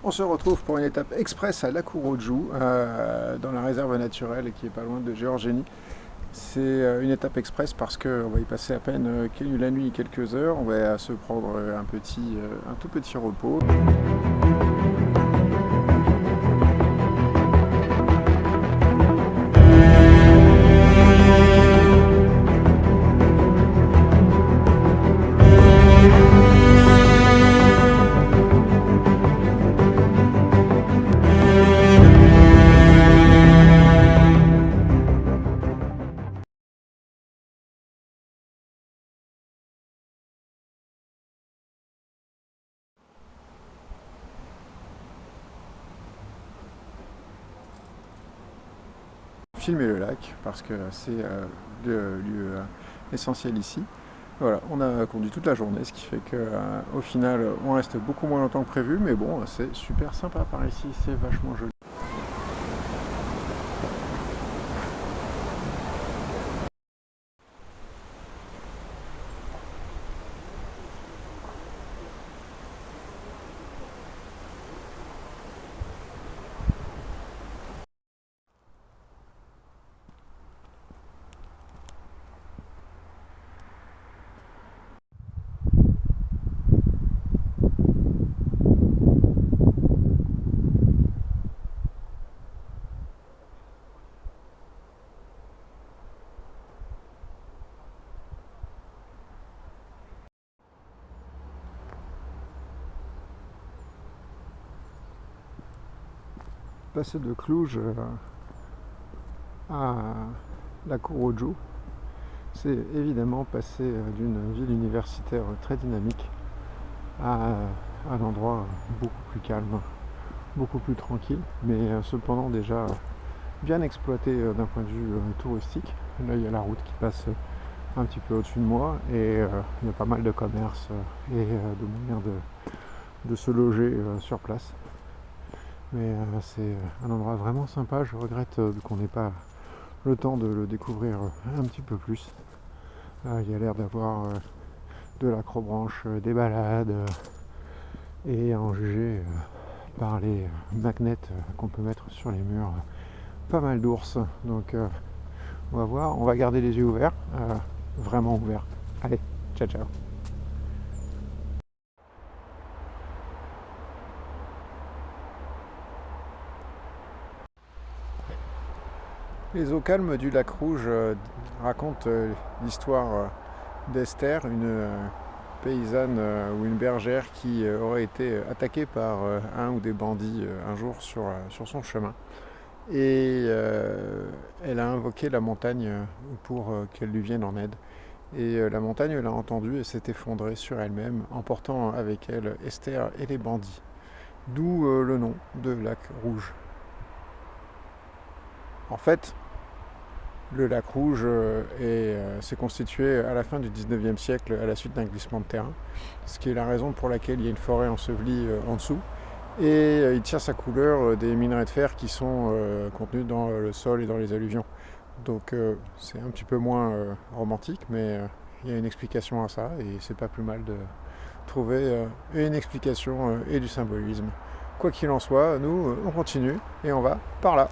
On se retrouve pour une étape express à Lakuroju, dans la réserve naturelle qui est pas loin de Géorgénie. C'est une étape express parce qu'on va y passer à peine la nuit et quelques heures. On va se prendre un tout petit repos. Filmer le lac parce que c'est le lieu essentiel ici. Voilà, on a conduit toute la journée, ce qui fait qu'au final on reste beaucoup moins longtemps que prévu, mais bon, c'est super sympa par ici, c'est vachement joli. Passer de Cluj à Lakuroju, c'est évidemment passer d'une ville universitaire très dynamique à un endroit beaucoup plus calme, beaucoup plus tranquille, mais cependant déjà bien exploité d'un point de vue touristique. Là, il y a la route qui passe un petit peu au-dessus de moi et il y a pas mal de commerces et de moyens de se loger sur place. Mais c'est un endroit vraiment sympa. Je regrette qu'on n'ait pas le temps de le découvrir un petit peu plus. Il y a l'air d'avoir de l'acrobranche, des balades, et à en juger par les magnets qu'on peut mettre sur les murs, pas mal d'ours. Donc on va voir, on va garder les yeux ouverts, vraiment ouverts. Allez, ciao ciao. Les eaux calmes du lac Rouge racontent l'histoire d'Esther, une paysanne ou une bergère qui aurait été attaquée par un ou des bandits un jour sur son chemin. Et elle a invoqué la montagne pour qu'elle lui vienne en aide. Et la montagne l'a entendue et s'est effondrée sur elle-même, emportant avec elle Esther et les bandits. D'où le nom de lac Rouge. En fait, le lac Rouge s'est constitué à la fin du 19e siècle à la suite d'un glissement de terrain, ce qui est la raison pour laquelle il y a une forêt ensevelie en dessous. Et il tire sa couleur des minerais de fer qui sont contenus dans le sol et dans les alluvions. Donc c'est un petit peu moins romantique, mais il y a une explication à ça et c'est pas plus mal de trouver une explication et du symbolisme. Quoi qu'il en soit, nous on continue et on va par là.